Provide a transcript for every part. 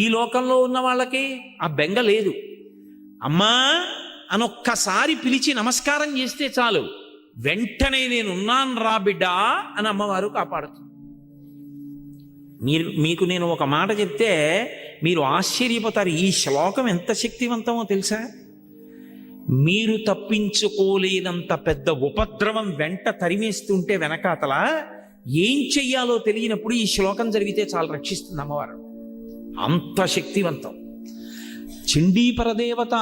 ఈ లోకంలో ఉన్న వాళ్ళకి ఆ బెంగ లేదు. అమ్మా అనొక్కసారి పిలిచి నమస్కారం చేస్తే చాలు, వెంటనే నేనున్నాను రా బిడ్డా అని అమ్మవారు కాపాడుతుంది. మీకు నేను ఒక మాట చెప్తే మీరు ఆశ్చర్యపోతారు. ఈ శ్లోకం ఎంత శక్తివంతమో తెలుసా? మీరు తప్పించుకోలేనంత పెద్ద ఉపద్రవం వెంట తరిమేస్తుంటే వెనకాతల ఏం చెయ్యాలో తెలియనప్పుడు ఈ శ్లోకం జరిగితే చాలా రక్షిస్తుంది అమ్మవారు. అంత శక్తివంతం. చండీపరదేవత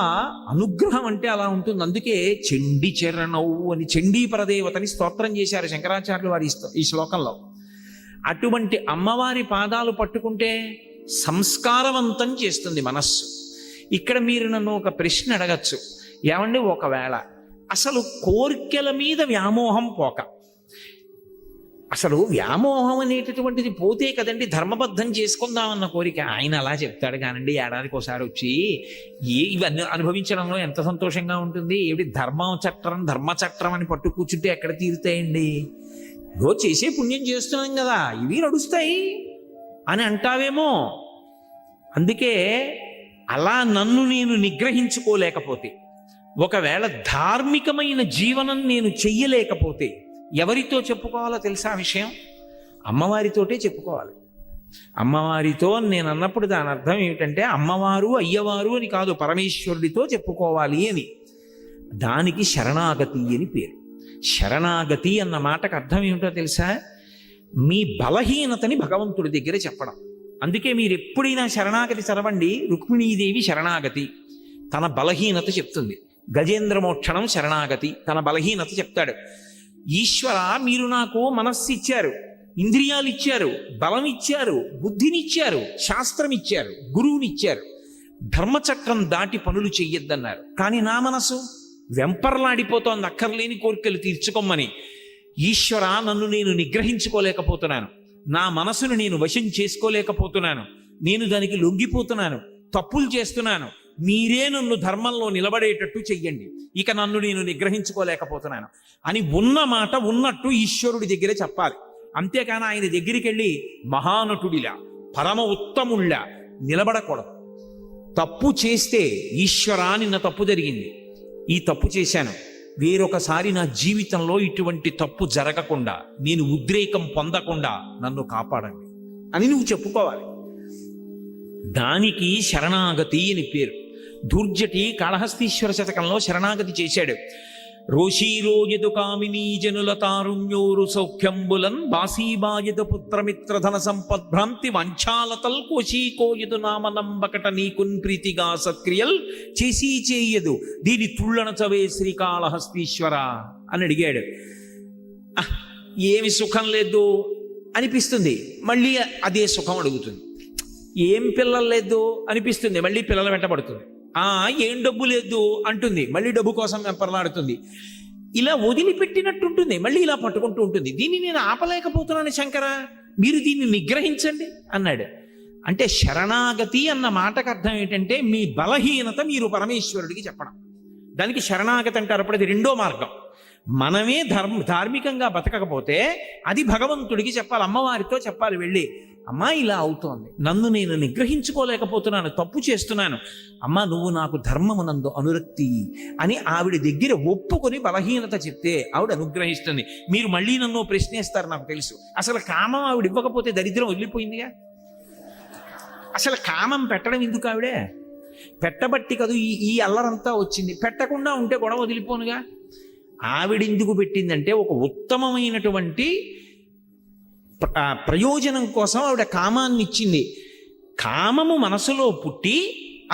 అనుగ్రహం అంటే అలా ఉంటుంది. అందుకే చండీ చరణవు అని చండీపరదేవతని స్తోత్రం చేశారు శంకరాచార్యులు వారి ఈ శ్లోకంలో. అటువంటి అమ్మవారి పాదాలు పట్టుకుంటే సంస్కారవంతం చేస్తుంది మనస్సు. ఇక్కడ మీరు నన్ను ఒక ప్రశ్న అడగచ్చు, ఏమండి ఒకవేళ అసలు కోర్కెల మీద వ్యామోహం పోక, అసలు వ్యామోహం అనేటటువంటిది పోతే కదండి ధర్మబద్ధం చేసుకుందామన్న కోరిక. ఆయన అలా చెప్తాడు కానండి, ఏడాదికి ఒకసారి వచ్చి ఇవన్నీ అనుభవించడంలో ఎంత సంతోషంగా ఉంటుంది. ఏమిటి ధర్మచక్రం అని పట్టు కూర్చుంటే ఎక్కడ తీరుతాయండి? రోజు చేసే పుణ్యం చేస్తున్నాం కదా, ఇవి నడుస్తాయి అని అంటావేమో. అందుకే అలా నన్ను నేను నిగ్రహించుకోలేకపోతే, ఒకవేళ ధార్మికమైన జీవనం నేను చెయ్యలేకపోతే ఎవరితో చెప్పుకోవాలో తెలుసా విషయం? అమ్మవారితోటే చెప్పుకోవాలి. అమ్మవారితో నేను అన్నప్పుడు దాని అర్థం ఏమిటంటే అమ్మవారు అయ్యవారు అని కాదు, పరమేశ్వరుడితో చెప్పుకోవాలి అని. దానికి శరణాగతి అని పేరు. శరణాగతి అన్న మాటకు అర్థం ఏమిటో తెలుసా? మీ బలహీనతని భగవంతుడి దగ్గర చెప్పడం. అందుకే మీరు ఎప్పుడైనా శరణాగతి చదవండి. రుక్మిణీదేవి శరణాగతి తన బలహీనత చెప్తుంది. గజేంద్ర మోక్షణం శరణాగతి తన బలహీనత చెప్తాడు. ఈశ్వర, మీరు నాకు మనస్సు ఇచ్చారు, ఇంద్రియాలు ఇచ్చారు, బలం ఇచ్చారు, బుద్ధినిచ్చారు, శాస్త్రం ఇచ్చారు, గురువునిచ్చారు, ధర్మచక్రం దాటి పనులు చెయ్యొద్దన్నారు. కానీ నా మనసు వెంపర్లాడిపోతోంది అక్కర్లేని కోరికలు తీర్చుకోమని. ఈశ్వర, నన్ను నేను నిగ్రహించుకోలేకపోతున్నాను, నా మనసును నేను వశం చేసుకోలేకపోతున్నాను, నేను దానికి లొంగిపోతున్నాను, తప్పులు చేస్తున్నాను, మీరే నన్ను ధర్మంలో నిలబడేటట్టు చెయ్యండి, ఇక నన్ను నేను నిగ్రహించుకోలేకపోతున్నాను అని ఉన్న మాట ఉన్నట్టు ఈశ్వరుడి దగ్గర చెప్పాలి. అంతేకాని ఆయన దగ్గరికి వెళ్ళి మహానటుడిలా పరమ ఉత్తముళ్ళ నిలబడకూడదు. తప్పు చేస్తే ఈశ్వరా నిన్న తప్పు జరిగింది, ఈ తప్పు చేశాను, వేరొకసారి నా జీవితంలో ఇటువంటి తప్పు జరగకుండా, నేను ఉద్రేకం పొందకుండా నన్ను కాపాడండి అని నువ్వు చెప్పుకోవాలి. దానికి శరణాగతి అని పేరు. దుర్జటి కాళహస్తీశ్వర శతకంలో శరణాగతి చేశాడు. రోషీరోయదు కామినీ జనుల తారుణ్యోరు సౌఖ్యంబులన్ బాసీబాయదు పుత్రమిత్రధన సంపద్భ్రాంతి వంచాలతల్ కోశీకోయదు నామనంబకట నీకున్ ప్రీతిగా సత్క్రియల్ చేసీ చేయదు దీని తుళ్ళనచవే శ్రీకాళహస్తీశ్వర అని అడిగాడు. ఏమి సుఖం లేదు అనిపిస్తుంది, మళ్ళీ అదే సుఖం అడుగుతుంది. ఏం పిల్లలు లేదు అనిపిస్తుంది, మళ్ళీ పిల్లల వెంటబడుతుంది. ఏం డబ్బు లేదు అంటుంది, మళ్ళీ డబ్బు కోసం వెంపర్లాడుతుంది. ఇలా వదిలిపెట్టినట్టుంటుంది, మళ్ళీ ఇలా పట్టుకుంటూ ఉంటుంది. దీన్ని నేను ఆపలేకపోతున్నాను శంకర, మీరు దీన్ని నిగ్రహించండి అన్నాడు. అంటే శరణాగతి అన్న మాటకు అర్థం ఏంటంటే మీ బలహీనత మీరు పరమేశ్వరుడికి చెప్పడం. దానికి శరణాగతి అంటారు. అప్పుడు అది రెండో మార్గం. మనమే ధార్మికంగా బతకకపోతే అది భగవంతుడికి చెప్పాలి, అమ్మవారితో చెప్పాలి వెళ్ళి, అమ్మా ఇలా అవుతోంది, నన్ను నేను నిగ్రహించుకోలేకపోతున్నాను, తప్పు చేస్తున్నాను, అమ్మా నువ్వు నాకు ధర్మమునందు అనురక్తి అని ఆవిడ దగ్గర ఒప్పుకొని బలహీనత చెప్తే ఆవిడ అనుగ్రహిస్తుంది. మీరు మళ్ళీ నన్ను ప్రశ్నిస్తారు నాకు తెలుసు. అసలు కామం ఆవిడ ఇవ్వకపోతే దరిద్రం వదిలిపోయిందిగా. అసలు కామం పెట్టడం ఎందుకు? ఆవిడే పెట్టబట్టి కదూ ఈ అల్లరంతా వచ్చింది. పెట్టకుండా ఉంటే గొడవ వదిలిపోనుగా. ఆవిడెందుకు పెట్టిందంటే ఒక ఉత్తమమైనటువంటి ప్రయోజనం కోసం ఆవిడ కామాన్ని ఇచ్చింది. కామము మనసులో పుట్టి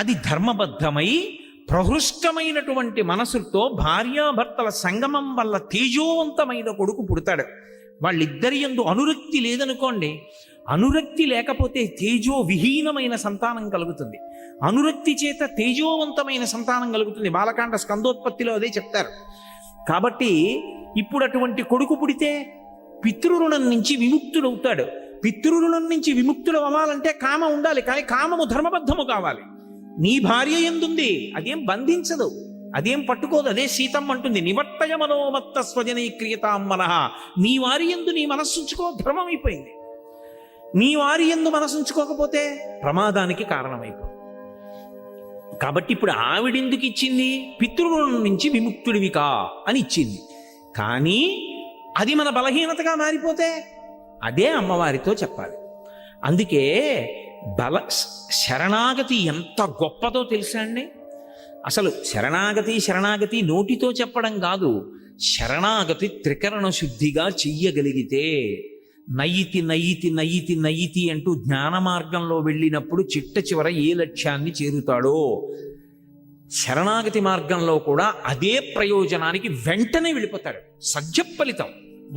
అది ధర్మబద్ధమై ప్రహృష్టమైనటువంటి మనసుతో భార్యాభర్తల సంగమం వల్ల తేజోవంతమైన కొడుకు పుడతాడు. వాళ్ళిద్దరి యందు అనురక్తి లేదనుకోండి, అనురక్తి లేకపోతే తేజో విహీనమైన సంతానం కలుగుతుంది, అనురక్తి చేత తేజోవంతమైన సంతానం కలుగుతుంది. బాలకాండ స్కందోత్పత్తిలో అదే చెప్తారు. కాబట్టి ఇప్పుడు అటువంటి కొడుకు పుడితే పితృరుణం నుంచి విముక్తుడవుతాడు. పితృరుణం నుంచి విముక్తుడు అవ్వాలంటే కామం ఉండాలి, కానీ కామము ధర్మబద్ధము కావాలి. నీ భార్య ఎందుంది, అదేం బంధించదు, అదేం పట్టుకోదు. అదే సీతమ్మ అంటుంది, నివర్తయ మనోమత్త స్వజనీక్రియతాం మనః. నీ వారి యందు నీ మనస్సుంచుకో, ధర్మం అయిపోయింది. నీ వారి యందు మనసుంచుకోకపోతే ప్రమాదానికి కారణమైపో. కాబట్టి ఇప్పుడు ఆవిడెందుకు ఇచ్చింది? పితృరుణం నుంచి విముక్తుడివికా అని ఇచ్చింది. కానీ అది మన బలహీనతగా మారిపోతే అదే అమ్మవారితో చెప్పాలి. అందుకే శరణాగతి ఎంత గొప్పదో తెలుసా అండి? అసలు శరణాగతి నోటితో చెప్పడం కాదు, శరణాగతి త్రికరణ శుద్ధిగా చెయ్యగలిగితే నయితి అంటూ జ్ఞాన మార్గంలో వెళ్ళినప్పుడు చిట్ట చివర ఏ లక్ష్యాన్ని చేరుతాడో, శరణాగతి మార్గంలో కూడా అదే ప్రయోజనానికి వెంటనే వెళ్ళిపోతాడు. సత్య ఫలితం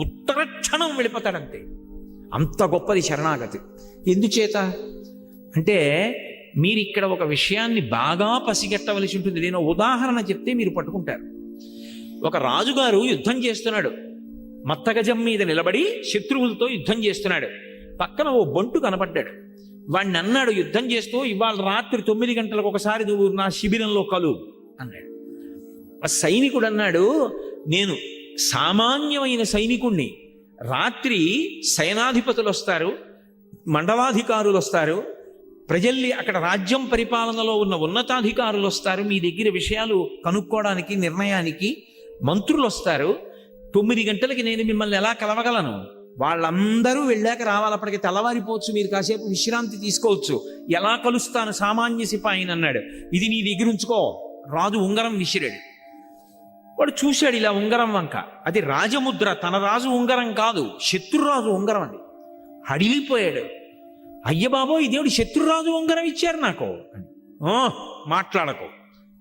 ఉత్తరక్షణం వెళ్ళిపోతాడంతే. అంత గొప్పది శరణాగతి. ఎందుచేత అంటే మీరు ఇక్కడ ఒక విషయాన్ని బాగా పసిగట్టవలసి ఉంటుంది. నేను ఉదాహరణ చెప్తే మీరు పట్టుకుంటారు. ఒక రాజుగారు యుద్ధం చేస్తున్నాడు, మత్తగజం మీద నిలబడి శత్రువులతో యుద్ధం చేస్తున్నాడు. పక్కన ఓ బంటు కనపడ్డాడు. వాడిని అన్నాడు యుద్ధం చేస్తూ, ఇవాళ రాత్రి 9 గంటలకు ఒకసారి నువ్వు నా శిబిరంలో కలు అన్నాడు. ఆ సైనికుడు అన్నాడు, నేను సామాన్యమైన సైనికుణ్ణి, రాత్రి సేనాధిపతులు వస్తారు, మండలాధికారులు వస్తారు, ప్రజల్ని అక్కడ రాజ్యం పరిపాలనలో ఉన్న ఉన్నతాధికారులు వస్తారు, మీ దగ్గర విషయాలు కనుక్కోవడానికి నిర్ణయానికి మంత్రులు వస్తారు. 9 గంటలకి నేను మిమ్మల్ని ఎలా కలవగలను? వాళ్ళందరూ వెళ్ళాక రావాలి, అప్పటికి తెల్లవారిపోవచ్చు, మీరు కాసేపు విశ్రాంతి తీసుకోవచ్చు. ఎలా కలుస్తాను సామాన్య సిపాయిని అన్నాడు. ఇది నీ దగ్గర ఉంచుకో. రాజు ఉంగరం విసిరాడు. వాడు చూశాడు ఇలా ఉంగరం వంక, అది రాజముద్ర, తన రాజు ఉంగరం కాదు, శత్రురాజు ఉంగరం. అది హడిలిపోయాడు. అయ్య బాబో, ఇదేమిటి శత్రురాజు ఉంగరం ఇచ్చారు నాకు అని. మాట్లాడకు.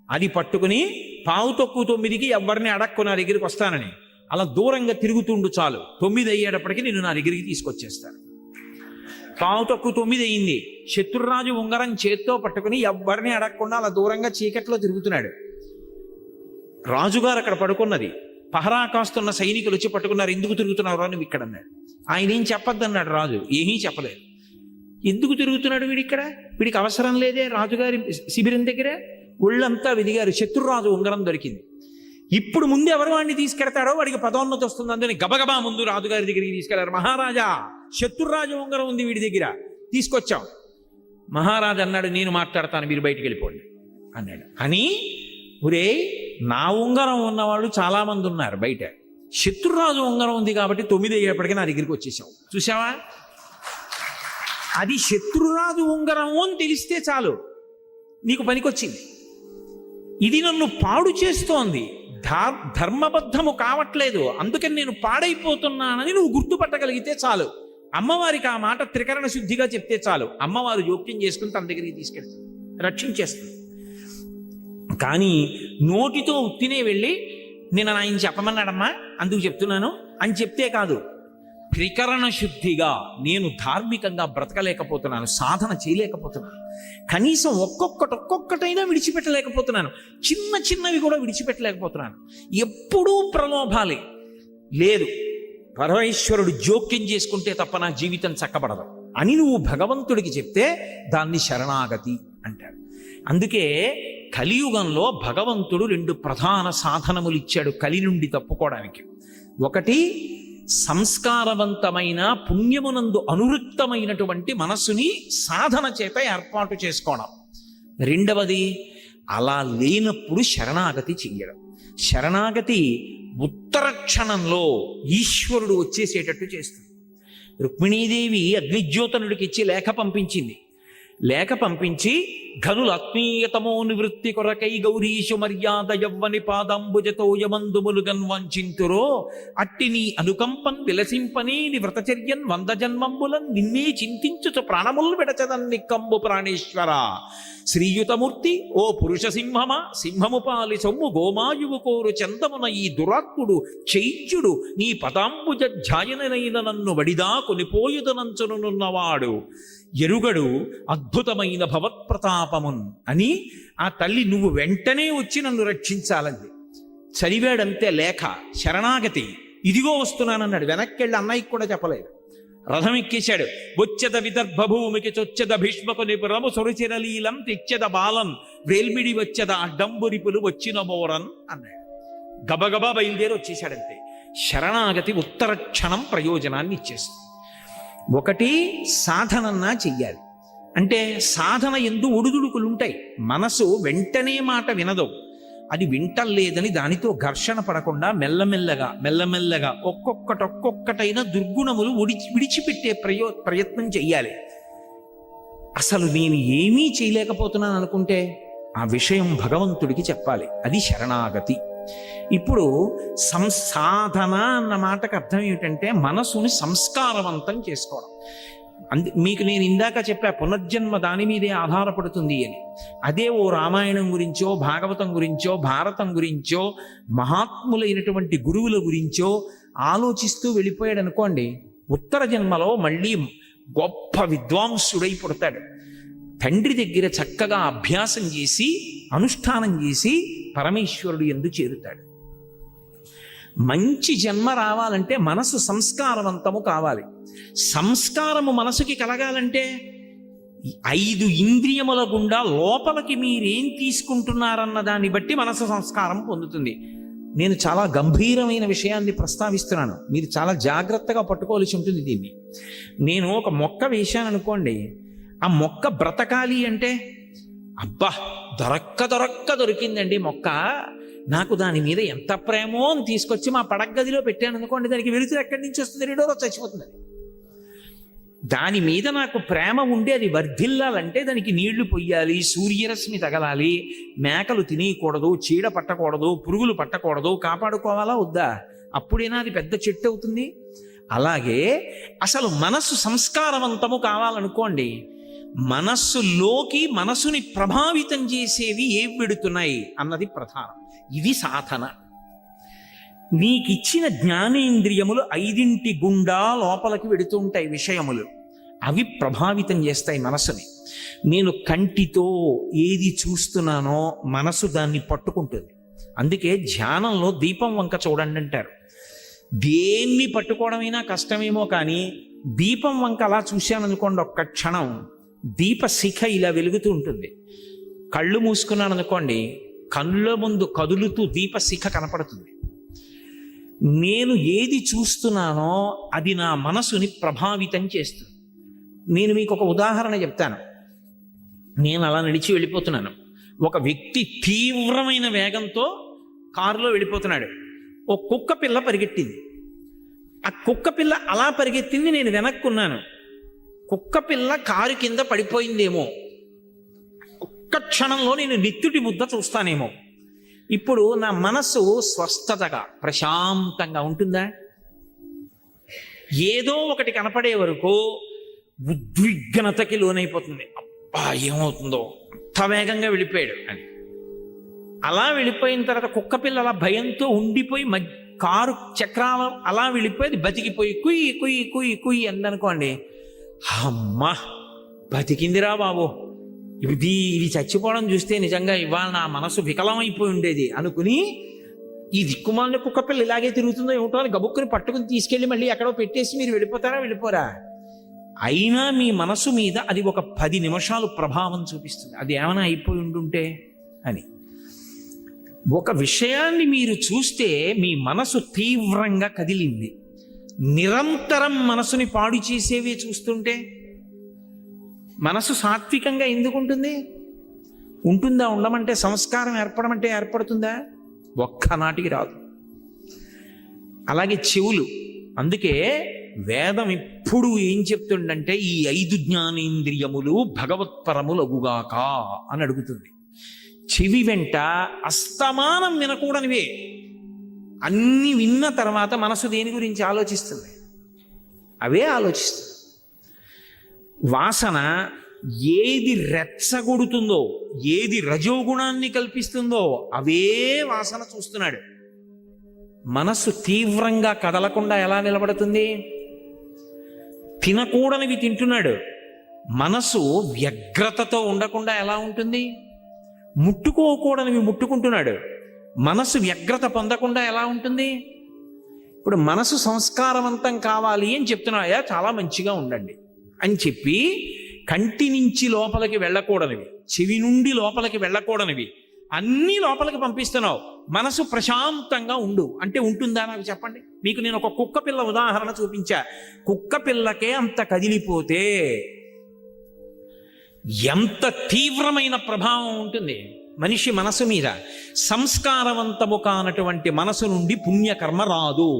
అది పట్టుకుని 9:15 ఎవరిని అడక్కు నా దగ్గరికి వస్తానని అలా దూరంగా తిరుగుతుండు, చాలు 9 అయ్యేటప్పటికి నేను నా దగ్గరికి తీసుకొచ్చేస్తాను. 9:15 అయింది. శత్రురాజు ఉంగరం చేత్తో పట్టుకుని ఎవరిని అడగకుండా అలా దూరంగా చీకట్లో తిరుగుతున్నాడు. రాజుగారు అక్కడ పడుకున్నది. పహరా కాస్తున్న సైనికులు వచ్చి పట్టుకున్నారు. ఎందుకు తిరుగుతున్నారు అని ఇక్కడ అన్నాడు. ఆయన ఏం చెప్పొద్దన్నాడు రాజు. ఏమీ చెప్పలేదు. ఎందుకు తిరుగుతున్నాడు వీడిక్కడ? వీడికి అవసరం లేదే రాజుగారి శిబిరం దగ్గర. ఒళ్ళంతా వెదిగారు. శత్రురాజు ఉంగరం దొరికింది. ఇప్పుడు ముందు ఎవరు వాడిని తీసుకెడతాడో వాడికి పదోన్నతి వస్తుంది. అందుకని గబగబా ముందు రాజుగారి దగ్గరికి తీసుకెళ్లారు. మహారాజా, శత్రురాజు ఉంగరం ఉంది వీడి దగ్గర, తీసుకొచ్చాం. మహారాజు అన్నాడు, నేను మాట్లాడతాను, మీరు బయటికి వెళ్ళిపోండి అన్నాడు. అని ఒరే, నా ఉంగరం ఉన్నవాళ్ళు చాలా మంది ఉన్నారు బయట, శత్రురాజు ఉంగరం ఉంది కాబట్టి 9 అయ్యేప్పటికీ నా దగ్గరికి వచ్చేసావు. చూసావా? అది శత్రురాజు ఉంగరం అని తెలిస్తే చాలు, నీకు పనికొచ్చింది. ఇది నన్ను పాడు చేస్తోంది, ధర్మబద్ధము కావట్లేదు, అందుకని నేను పాడైపోతున్నానని నువ్వు గుర్తుపట్టగలిగితే చాలు. అమ్మవారికి ఆ మాట త్రికరణ శుద్ధిగా చెప్తే చాలు, అమ్మవారు జోక్యం చేసుకుని తన దగ్గరికి తీసుకెళ్తుంది, రక్షించేస్తుంది. కానీ నోటితో ఉత్తినే వెళ్ళి నేను ఆయన చెప్పమన్నాడమ్మా అందుకు చెప్తున్నాను అని చెప్తే కాదు. త్రికరణ శుద్ధిగా నేను ధార్మికంగా బ్రతకలేకపోతున్నాను, సాధన చేయలేకపోతున్నాను, కనీసం ఒక్కొక్కటైనా విడిచిపెట్టలేకపోతున్నాను, చిన్నవి కూడా విడిచిపెట్టలేకపోతున్నాను, ఎప్పుడూ ప్రలోభాలే లేదు, పరమేశ్వరుడు జోక్యం చేసుకుంటే తప్ప నా జీవితం చక్కబడదు అని నువ్వు భగవంతుడికి చెప్తే దాన్ని శరణాగతి అంటాడు. అందుకే కలియుగంలో భగవంతుడు 2 ప్రధాన సాధనములు ఇచ్చాడు కలి నుండి తప్పుకోవడానికి. ఒకటి, సంస్కారవంతమైన పుణ్యమునందు అనువృత్తమైనటువంటి మనస్సుని సాధన చేత ఏర్పాటు చేసుకోవడం. రెండవది, అలా లేనప్పుడు శరణాగతి చెయ్యడం. శరణాగతి ఉత్తర క్షణంలో ఈశ్వరుడు వచ్చేసేటట్టు చేస్తుంది. రుక్మిణీదేవి అగ్నిజ్యోతనుడికి ఇచ్చి లేఖ పంపించింది. లేఖ పంపించి ఘనుల ఆత్మీయతమో నివృత్తి కొరకై గౌరీశు మర్యాద యవ్వని పాదంబుజతో యమందుములుగన్ వంచింతురో అట్టి నీ అనుకంపన్ విలసింపని ని వ్రతచర్యన్ 100 జన్మంబులన్ నిన్నే చింతించుచు ప్రాణములు విడచదన్ నిక్కంబు ప్రాణేశ్వర శ్రీయుతమూర్తి ఓ పురుష సింహము పాలి సొమ్ము గోమాయువు కోరు చందమున ఈ దురాత్ముడు చైత్యుడు నీ పదాంబుజ ధ్యాయనైన నన్ను వడిదా కొనిపోయుదనంచునున్నవాడు ఎరుగడు అద్భుతమైన భవత్ప్రతాపమున్ అని ఆ తల్లి నువ్వు వెంటనే వచ్చి నన్ను రక్షించాలంది. చదివాడంతే లేఖ, శరణాగతి, ఇదిగో వస్తున్నానన్నాడు. వెనక్కెళ్ళి అన్నయ్యకి కూడా చెప్పలేదు. రథం ఎక్కేశాడు. వచ్చెద విదర్భ భూమికి చొచ్చెద భీష్మకు నిపురము సొరుచిరలీలం తెచ్చెద బాలన్ వేల్మిడి వచ్చెద అడ్డంబురిపులు వచ్చిన మోరన్ అన్నాడు. గబగబా బయలుదేరి వచ్చేశాడంతే. శరణాగతి ఉత్తర క్షణం ప్రయోజనాన్ని ఇచ్చేస్తుంది. ఒకటి సాధనన్నా చెయ్యాలి. అంటే సాధన ఎందు ఒడుదుడుకులు ఉంటాయి. మనసు వెంటనే మాట వినదు. అది వింటలేదని దానితో ఘర్షణ పడకుండా మెల్లమెల్లగా ఒక్కొక్కటైన దుర్గుణములు విడిచిపెట్టే ప్రయత్నం చెయ్యాలి. అసలు నేను ఏమీ చేయలేకపోతున్నాను అనుకుంటే ఆ విషయం భగవంతుడికి చెప్పాలి. అది శరణాగతి. ఇప్పుడు సాధన అన్న మాటకు అర్థం ఏమిటంటే మనసుని సంస్కారవంతం చేసుకోవడం. మీకు నేను ఇందాక చెప్పా, పునర్జన్మ దాని మీదే ఆధారపడుతుంది అని. అదే ఓ రామాయణం గురించో, భాగవతం గురించో, భారతం గురించో, మహాత్ములైనటువంటి గురువుల గురించో ఆలోచిస్తూ వెళ్ళిపోయాడు అనుకోండి, ఉత్తర జన్మలో మళ్ళీ గొప్ప విద్వాంసుడై పుడతాడు. తండ్రి దగ్గర చక్కగా అభ్యాసం చేసి అనుష్ఠానం చేసి పరమేశ్వరుడు యందు చేరుతాడు. మంచి జన్మ రావాలంటే మనసు సంస్కారవంతము కావాలి. సంస్కారము మనసుకి కలగాలంటే 5 ఇంద్రియముల గుండా లోపలికి మీరేం తీసుకుంటున్నారన్న దాన్ని బట్టి మనసు సంస్కారం పొందుతుంది. నేను చాలా గంభీరమైన విషయాన్ని ప్రస్తావిస్తున్నాను, మీరు చాలా జాగ్రత్తగా పట్టుకోవాల్సి ఉంటుంది దీన్ని. నేను ఒక మొక్క వేశాను అనుకోండి, ఆ మొక్క బ్రతకాలి అంటే అబ్బా దొరికిందండి మొక్క, నాకు దాని మీద ఎంత ప్రేమో అని తీసుకొచ్చి మా పడగదిలో పెట్టాను అనుకోండి, దానికి వెలుతురు ఎక్కడి నుంచి వస్తుంది? 2 రోజు చచ్చిపోతుంది. దాని మీద నాకు ప్రేమ ఉండి అది వర్ధిల్లాలంటే దానికి నీళ్లు పొయ్యాలి, సూర్యరశ్మి తగలాలి, మేకలు తినేయకూడదు, చీడ పట్టకూడదు, పురుగులు పట్టకూడదు, కాపాడుకోవాలా వద్దా? అప్పుడైనా అది పెద్ద చెట్టు అవుతుంది. అలాగే అసలు మనస్సు సంస్కారవంతము కావాలనుకోండి, మనస్సులోకి మనసుని ప్రభావితం చేసేవి ఏవి పెడుతున్నాయి అన్నది ప్రధానం. ఇది సాధన. నీకిచ్చిన జ్ఞానేంద్రియములు 5 గుండా లోపలికి వెడుతూ ఉంటాయి విషయములు. అవి ప్రభావితం చేస్తాయి మనసుని. నేను కంటితో ఏది చూస్తున్నానో మనసు దాన్ని పట్టుకుంటుంది. అందుకే ధ్యానంలో దీపం వంక చూడండి అంటారు. దేన్ని పట్టుకోవడమైనా కష్టమేమో కానీ దీపం వంక అలా చూశాననుకోండి, ఒక్క క్షణం దీప శిఖ ఇలా వెలుగుతూ ఉంటుంది. కళ్ళు మూసుకున్నాను అనుకోండి, కళ్ళ ముందు కదులుతూ దీప శిఖ కనపడుతుంది. నేను ఏది చూస్తున్నానో అది నా మనసుని ప్రభావితం చేస్తుంది. నేను మీకు ఒక ఉదాహరణ చెప్తాను. నేను అలా నడిచి వెళ్ళిపోతున్నాను, ఒక వ్యక్తి తీవ్రమైన వేగంతో కారులో వెళ్ళిపోతున్నాడు. ఓ కుక్క పిల్ల పరిగెట్టింది. ఆ కుక్క పిల్ల అలా పరిగెత్తింది, నేను వెనక్కున్నాను. కుక్క పిల్ల కారు కింద పడిపోయిందేమో, ఒక్క క్షణంలో నేను నిత్తుటి ముద్ద చూస్తానేమో. ఇప్పుడు నా మనసు స్వస్థతగా ప్రశాంతంగా ఉంటుందా? ఏదో ఒకటి కనపడే వరకు ఉద్విగ్నతకి లోనైపోతుంది. అబ్బా ఏమవుతుందో, అంత వేగంగా వెళ్ళిపోయాడు అని. అలా వెళ్ళిపోయిన తర్వాత కుక్క పిల్ల అలా భయంతో ఉండిపోయి కారు చక్రాలు అలా వెళ్ళిపోయి బతికిపోయి కుయ్యి కుయ్యి కుయ్యి కుయ్యి అందనుకోండి, అమ్మా బతికిందిరా బాబు, ఇది చచ్చిపోవడం చూస్తే నిజంగా ఇవాళ నా మనసు వికలమైపోయి ఉండేది అనుకుని, ఈ దిక్కుమాలిన కుక్క పిల్ల ఇలాగే తిరుగుతుందో ఏమిటో అని గబుక్కుని పట్టుకుని తీసుకెళ్ళి మళ్ళీ ఎక్కడో పెట్టేసి మీరు వెళ్ళిపోరా? అయినా మీ మనసు మీద అది ఒక 10 నిమిషాలు ప్రభావం చూపిస్తుంది. అది ఏమైనా అయిపోయి ఉండుంటే అని. ఒక విషయాన్ని మీరు చూస్తే మీ మనసు తీవ్రంగా కదిలింది. నిరంతరం మనసుని పాడు చేసేవే చూస్తుంటే మనసు సాత్వికంగా ఎందుకు ఉంటుంది? ఉంటుందా? ఉండమంటే సంస్కారం ఏర్పడమంటే ఏర్పడుతుందా? ఒక్కనాటికి రాదు. అలాగే చెవులు. అందుకే వేదం ఇప్పుడు ఏం చెప్తుండంటే ఈ 5 జ్ఞానేంద్రియములు భగవత్పరములగుగాక అని అడుగుతుంది. చెవి వెంట అస్తమానం వినకూడనివే. అన్ని విన్న తర్వాత మనసు దేని గురించి ఆలోచిస్తుంది? అవే ఆలోచిస్తుంది. వాసన ఏది రెచ్చగొడుతుందో, ఏది రజోగుణాన్ని కల్పిస్తుందో అవే వాసన చూస్తున్నాడు. మనస్సు తీవ్రంగా కదలకుండా ఎలా నిలబడుతుంది? తినకూడనివి తింటున్నాడు. మనసు వ్యగ్రతతో ఉండకుండా ఎలా ఉంటుంది? ముట్టుకోకూడనివి ముట్టుకుంటున్నాడు. మనసు వ్యగ్రత పొందకుండా ఎలా ఉంటుంది? ఇప్పుడు మనసు సంస్కారవంతం కావాలి అని చెప్తున్నాయా, చాలా మంచిగా ఉండండి అని చెప్పి కంటి నుంచి లోపలికి వెళ్ళకూడనివి, చెవి నుండి లోపలికి వెళ్ళకూడనివి, అన్నీ లోపలికి పంపిస్తున్నావు, మనసు ప్రశాంతంగా ఉండు అంటే ఉంటుందా నాకు చెప్పండి. మీకు నేను ఒక కుక్క పిల్ల ఉదాహరణ చూపించా. కుక్క పిల్లకే అంత కదిలిపోతే ఎంత తీవ్రమైన ప్రభావం ఉంటుంది మనిషి మనసు మీద. సంస్కారవంతము కానటువంటి మనసు నుండి పుణ్యకర్మ రాదు.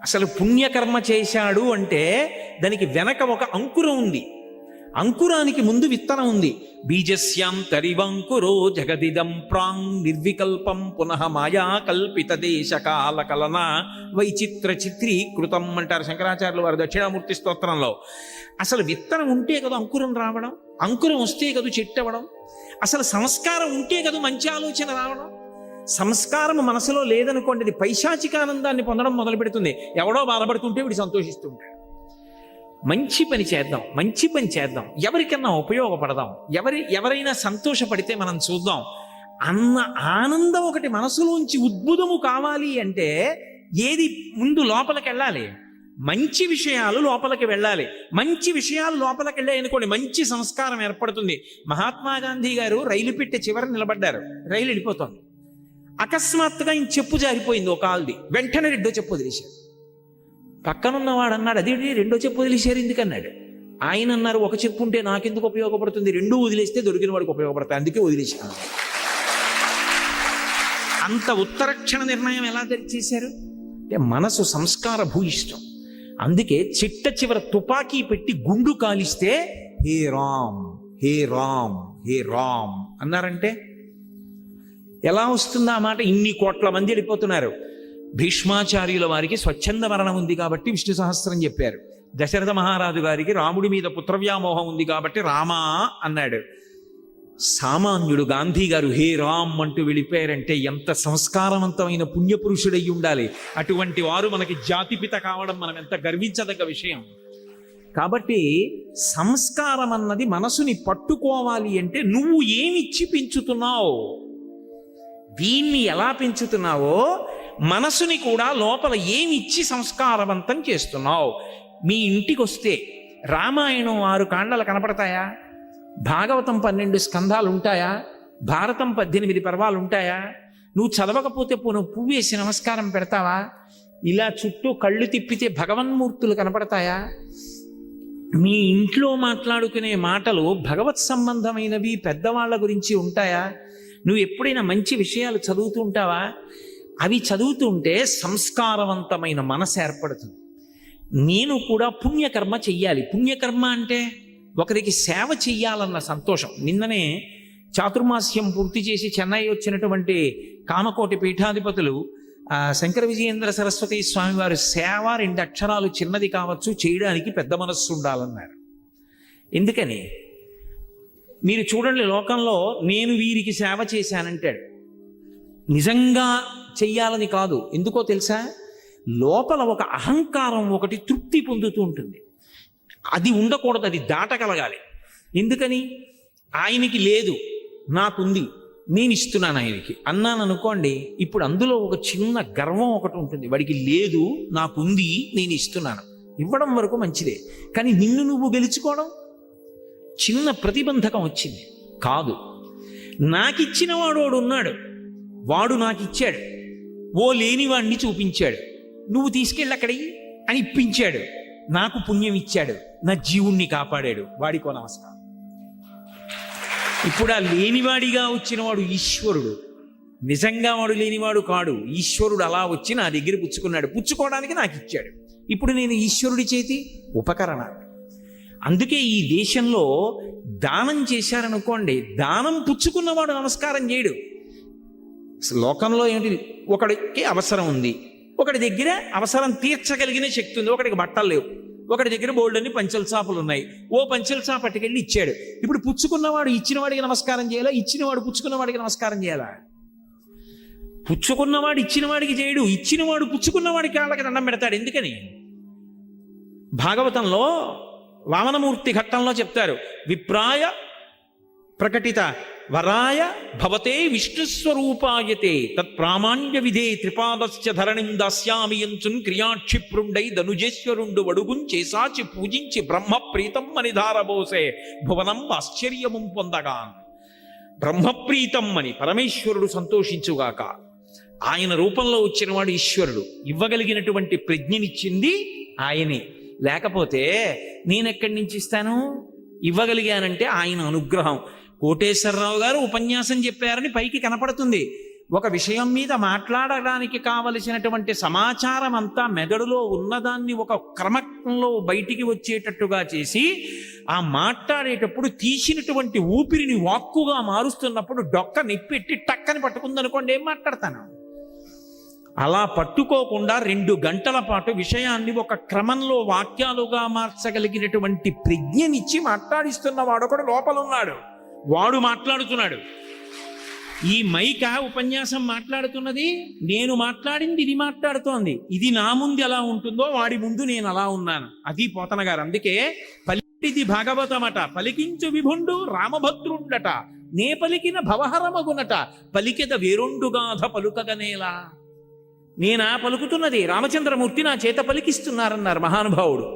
అసలు పుణ్యకర్మ చేశాడు అంటే దానికి వెనక ఒక అంకురం ఉంది. అంకురానికి ముందు విత్తనం ఉంది. బీజస్యాం తరివంకురో జగదిదం ప్రాంగ్ నిర్వికల్పం పునః మాయా కల్పిత దేశ కాల కలన వైచిత్ర చిత్రీకృతం అంటారు శంకరాచార్యులు వారు దక్షిణామూర్తి స్తోత్రంలో. అసలు విత్తనం ఉంటే కదా అంకురం రావడం, అంకురం వస్తే కదా చెట్టు అవ్వడం, అసలు సంస్కారం ఉంటే కదా మంచి ఆలోచన రావడం. సంస్కారం మనసులో లేదనుకోండి, అది పైశాచికానందాన్ని పొందడం మొదలు పెడుతుంది. ఎవడో బాధపడుతుంటే వీడు సంతోషిస్తూ ఉంటాడు. మంచి పని చేద్దాం, మంచి పని చేద్దాం, ఎవరికన్నా ఉపయోగపడదాం, ఎవరైనా సంతోషపడితే మనం చూద్దాం అన్న ఆనందం ఒకటి మనసులోంచి ఉద్భుతము కావాలి అంటే ఏది ముందు లోపలికి వెళ్ళాలి? మంచి విషయాలు లోపలికి వెళ్ళాలి. మంచి విషయాలు లోపలికి వెళ్ళాయి అనుకోండి, మంచి సంస్కారం ఏర్పడుతుంది. మహాత్మా గాంధీ గారు రైలు పెట్టే చివర నిలబడ్డారు, రైలు వెళ్ళిపోతుంది. అకస్మాత్తుగా ఇంక చెప్పు జారిపోయింది ఒక ఆల్ది, వెంటనే రెండో చెప్పు వదిలేశారు. పక్కనున్నవాడు అన్నాడు, అది రెండో చెప్పు వదిలేశారు ఎందుకన్నాడు. ఆయన అన్నారు, ఒక చెప్పు ఉంటే నాకెందుకు ఉపయోగపడుతుంది, రెండు వదిలేస్తే దొరికిన వాడికి ఉపయోగపడతాయి, అందుకే వదిలేశాను. అంత ఉత్తరక్షణ నిర్ణయం ఎలా చేశారు అంటే మనసు సంస్కార భూయిష్టం. అందుకే చిట్ట చివర తుపాకీ పెట్టి గుండు కాలిస్తే హే రామ్ హే రామ్ హే రామ్ అన్నారంటే ఎలా వస్తుందా ఆ మాట? ఇన్ని కోట్ల మంది వెళ్ళిపోతున్నారు. భీష్మాచార్యుల వారికి స్వచ్ఛంద మరణం ఉంది కాబట్టి విష్ణు సహస్రం చెప్పారు. దశరథ మహారాజు గారికి రాముడి మీద పుత్రవ్యామోహం ఉంది కాబట్టి రామా అన్నాడు. సామాన్యుడు గాంధీ గారు హే రామ్ అంటూ వెళ్ళిపోయారంటే ఎంత సంస్కారవంతమైన పుణ్యపురుషుడయ్యి ఉండాలి. అటువంటి వారు మనకి జాతిపిత కావడం మనం ఎంత గర్వించదగ్గ విషయం. కాబట్టి సంస్కారం అన్నది మనసుని పట్టుకోవాలి అంటే నువ్వు ఏమిచ్చి పెంచుతున్నావు, దీన్ని ఎలా పెంచుతున్నావో మనసుని కూడా లోపల ఏమిచ్చి సంస్కారవంతం చేస్తున్నావు. మీ ఇంటికి వస్తే రామాయణం 6 కాండలు కనపడతాయా? భాగవతం 12 స్కంధాలు ఉంటాయా? భారతం 18 పర్వాలు ఉంటాయా? నువ్వు చదవకపోతే పువ్వు వేసి నమస్కారం పెడతావా? ఇలా చుట్టూ కళ్ళు తిప్పితే భగవన్మూర్తులు కనపడతాయా? మీ ఇంట్లో మాట్లాడుకునే మాటలు భగవత్ సంబంధమైనవి పెద్దవాళ్ళ గురించి ఉంటాయా? నువ్వు ఎప్పుడైనా మంచి విషయాలు చదువుతూ ఉంటావా? అవి చదువుతుంటే సంస్కారవంతమైన మనసు ఏర్పడుతుంది. నేను కూడా పుణ్యకర్మ చెయ్యాలి. పుణ్యకర్మ అంటే ఒకరికి సేవ చెయ్యాలన్న సంతోషం. నిన్ననే చాతుర్మాస్యం పూర్తి చేసి చెన్నై వచ్చినటువంటి కామకోటి పీఠాధిపతులు శంకర విజయేంద్ర సరస్వతి స్వామి వారు సేవ 2 అక్షరాలు చిన్నది కావచ్చు, చేయడానికి పెద్ద మనస్సు ఉండాలన్నారు. ఎందుకని? మీరు చూడండి, లోకంలో నేను వీరికి సేవ చేశానంటాడు. నిజంగా చెయ్యాలని కాదు. ఎందుకో తెలుసా? లోపల ఒక అహంకారం ఒకటి తృప్తి పొందుతూ ఉంటుంది. అది ఉండకూడదు, అది దాటగలగాలి. ఎందుకని? ఆయనకి లేదు, నాకుంది, నేను ఇస్తున్నాను ఆయనకి అన్నాను అనుకోండి, ఇప్పుడు అందులో ఒక చిన్న గర్వం ఒకటి ఉంటుంది. వాడికి లేదు, నాకుంది, నేను ఇస్తున్నాను. ఇవ్వడం వరకు మంచిదే, కానీ నిన్ను నువ్వు గెలుచుకోవడం చిన్న ప్రతిబంధకం వచ్చింది. కాదు, నాకిచ్చిన వాడు ఉన్నాడు, వాడు నాకు ఇచ్చాడు, ఓ లేనివాడిని చూపించాడు, నువ్వు తీసుకెళ్ళి అక్కడికి అని ఇప్పించాడు, నాకు పుణ్యం ఇచ్చాడు, నా జీవుణ్ణి కాపాడాడు, వాడికో నమస్కారం. ఇప్పుడు ఆ లేనివాడిగా వచ్చినవాడు ఈశ్వరుడు, నిజంగా వాడు లేనివాడు కాడు. ఈశ్వరుడు అలా వచ్చి నా దగ్గర పుచ్చుకున్నాడు, పుచ్చుకోవడానికి నాకు ఇచ్చాడు. ఇప్పుడు నేను ఈశ్వరుడి చేతి ఉపకరణ. అందుకే ఈ దేశంలో దానం చేశారనుకోండి, దానం పుచ్చుకున్నవాడు నమస్కారం చేయడు. లోకంలో ఏమిటి? ఒకడికి అవసరం ఉంది, ఒకటి దగ్గర అవసరం తీర్చగలిగిన శక్తి ఉంది, ఒకడికి బట్టలు లేవు, ఒకటి దగ్గర బోల్డన్ని పంచెల చాపలు ఉన్నాయి, ఓ పంచెల చాప పట్టుకెళ్ళి ఇచ్చాడు. ఇప్పుడు పుచ్చుకున్నవాడు ఇచ్చినవాడికి నమస్కారం చేయాలా? ఇచ్చినవాడు పుచ్చుకున్నవాడికి నమస్కారం చేయాలా? పుచ్చుకున్నవాడు ఇచ్చినవాడికి చేయడు, ఇచ్చినవాడు పుచ్చుకున్నవాడికి వాళ్ళకి దండం పెడతాడు. ఎందుకని? భాగవతంలో వామనమూర్తి ఘట్టంలో చెప్తారు, విప్రాయ ప్రకటిత వరాయ భవతే విష్ణుస్వరూపాయతే తత్ప్రామాణ్య విధే త్రిపాదస్య ధరణిం దాస్యామి యంచున్ క్రియాక్షిప్రుండై ధనుజేశ్వరుండు వడుగుం చేసాచి పూజించి బ్రహ్మ ప్రీతం అని ధారబోసే భువనం ఆశ్చర్యము పొందగా. బ్రహ్మప్రీతం అని పరమేశ్వరుడు సంతోషించుగాక. ఆయన రూపంలో వచ్చినవాడు ఈశ్వరుడు. ఇవ్వగలిగినటువంటి ప్రజ్ఞనిచ్చింది ఆయనే. లేకపోతే నేనెక్కడి నుంచి ఇస్తాను? ఇవ్వగలిగానంటే ఆయన అనుగ్రహం. కోటేశ్వరరావు గారు ఉపన్యాసం చెప్పారని పైకి కనపడుతుంది. ఒక విషయం మీద మాట్లాడడానికి కావలసినటువంటి సమాచారం అంతా మెదడులో ఉన్నదాన్ని ఒక క్రమంలో బయటికి వచ్చేటట్టుగా చేసి, ఆ మాట్లాడేటప్పుడు తీసినటువంటి ఊపిరిని వాక్కుగా మారుస్తున్నప్పుడు డొక్క నిప్పెట్టి టక్కని పట్టుకుందనుకోండి, ఏం మాట్లాడతాను? అలా పట్టుకోకుండా 2 గంటల పాటు విషయాన్ని ఒక క్రమంలో వాక్యాలుగా మార్చగలిగినటువంటి ప్రజ్ఞనిచ్చి మాట్లాడిస్తున్న వాడొకడు లోపల ఉన్నాడు. వాడు మాట్లాడుతున్నాడు. ఈ మైక ఉపన్యాసం మాట్లాడుతున్నది, నేను మాట్లాడింది ఇది మాట్లాడుతోంది. ఇది నా ముందు ఎలా ఉంటుందో వాడి ముందు నేను అలా ఉన్నాను. అది పోతన గారు. అందుకే పలికిది భాగవతమట, పలికించు విభుండు రామభద్రుండట, నే పలికిన భవహరమగునట, పలికెద వేరొండుగాధ పలుకగనేలా. నేనా పలుకుతున్నది, రామచంద్రమూర్తి నా చేత పలికిస్తున్నారన్నారు మహానుభావుడు.